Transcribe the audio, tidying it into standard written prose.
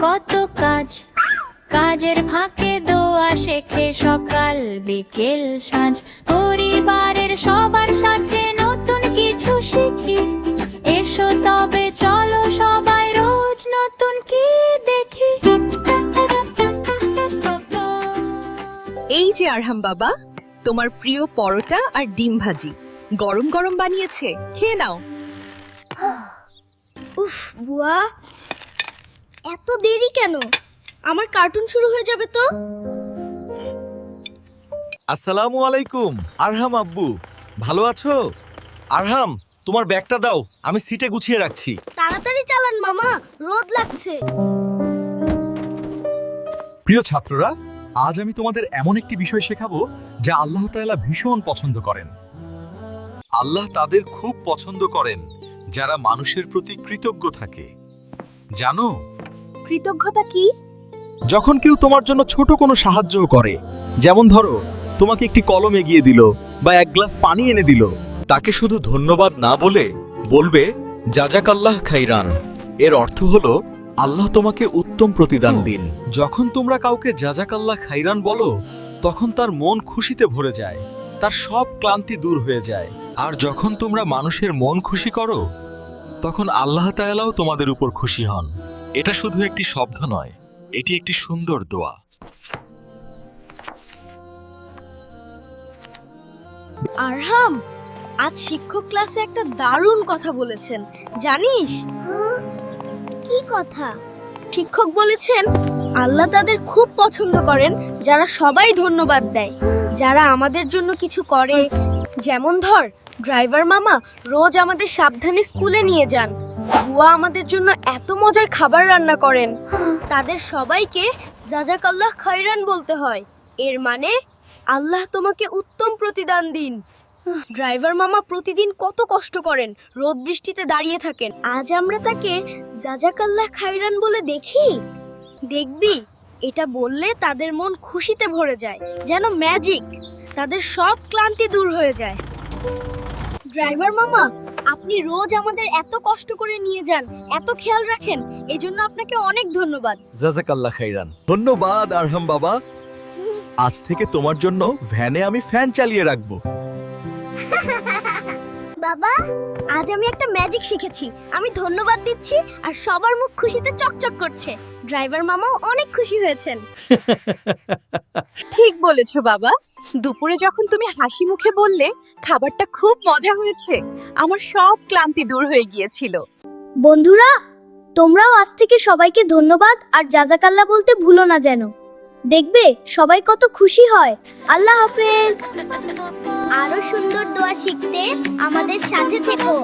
কত কাজ, কাজের ফাঁকে দোয়া শেখে সকাল বিকেল সাঁঝ। পরিবারের সবার সাথে নতুন কিছু শিখি, এসো তবে চলো সবাই রোজ নতুন কি দেখি। এই যে আরহাম বাবা, তোমার প্রিয় পরোটা আর ডিম ভাজি গরম গরম বানিয়েছে, খেয়ে নাও। উফ বুয়া, এত দেরি কেন? আমার কার্টুন শুরু হয়ে যাবে তো। আসসালামু আলাইকুম আরহাম আব্বু, ভালো আছো? আরহাম, তোমার ব্যাগটা দাও, আমি সিটে গুছিয়ে রাখছি। তাড়াতাড়ি চালান মামা, রোদ লাগছে। প্রিয় ছাত্ররা, আজ আমি তোমাদের এমন একটি বিষয় শেখাবো যা আল্লাহ তাআলা ভীষণ পছন্দ করেন। আল্লাহ তাদের খুব পছন্দ করেন যারা মানুষের প্রতি কৃতজ্ঞ থাকে। জানো, কৃতজ্ঞতা কি? যখন কেউ তোমার জন্য ছোট কোনো সাহায্য করে, যেমন ধরো তোমাকে একটি কলম এগিয়ে দিল বা এক গ্লাস পানি এনে দিল, তাকে শুধু ধন্যবাদ না বলে বলবে জাযাকাল্লাহ খাইরান। এর অর্থ হলো আল্লাহ তোমাকে উত্তম প্রতিদান দিন। যখন তোমরা কাউকে জাযাকাল্লাহ খাইরান বলো, তখন তার মন খুশিতে ভরে যায়, তার সব ক্লান্তি দূর হয়ে যায়। আর যখন তোমরা মানুষের মন খুশি করো, তখন আল্লাহ তাআলাও তোমাদের উপর খুশি হন। এটা শুধু একটি শব্দ নয়, এটি একটি সুন্দর দোয়া। আরহাম, আজ শিক্ষক ক্লাসে একটা দারুণ কথা বলেছেন, জানিস? কি কথা? শিক্ষক বলেছেন আল্লাহ তাদের খুব পছন্দ করেন যারা সবাই ধন্যবাদ দেয়, যারা আমাদের জন্য কিছু করে। যেমন ধর, ড্রাইভার মামা রোজ আমাদের সাবধানে স্কুলে নিয়ে যান, বুয়া আমাদের জন্য এত মজার খাবার রান্না করেন। তাদের সবাইকে জাযাকাল্লাহ খাইরান বলতে হয়। এর মানে আল্লাহ তোমাকে উত্তম প্রতিদান দিন। ড্রাইভার মামা প্রতিদিন কত কষ্ট করেন, রোদ বৃষ্টিতে দাঁড়িয়ে থাকেন। আজ আমরা তাকে জাযাকাল্লাহ খাইরান বলে দেখি। দেখবি, এটা বললে তাদের মন খুশিতে ভরে যায়, যেন ম্যাজিক। তাদের সব ক্লান্তি দূর হয়ে যায়। ড্রাইভার মামা, আপনি রোজ আমাদের এত কষ্ট করে নিয়ে যান, এত খেয়াল রাখেন, এজন্য আপনাকে অনেক ধন্যবাদ। জাযাকাল্লাহ খাইরান। ধন্যবাদ আরহাম বাবা। আজ থেকে তোমার জন্য ভ্যানে আমি ফ্যান চালিয়ে রাখবো। বাবা, আজ আমি একটা ম্যাজিক শিখেছি। আমি ধন্যবাদ দিচ্ছি আর সবার মুখ খুশিতে চকচক করছে। ড্রাইভার মামাও অনেক খুশি হয়েছেন। ঠিক বলেছো বাবা। দুপুরে যখন তুমি হাসি মুখে বললে খাবারটা খুব মজা হয়েছে, আমার সব ক্লান্তি দূর হয়ে গিয়েছিল। বন্ধুরা, তোমরাও আজ থেকে সবাইকে ধন্যবাদ আর জাযাকাল্লাহ বলতে ভুলো না যেন। দেখবে সবাই কত খুশি হয়। আল্লাহ হাফেজ। আরো সুন্দর দোয়া শিখতে আমাদের সাথে থেকো।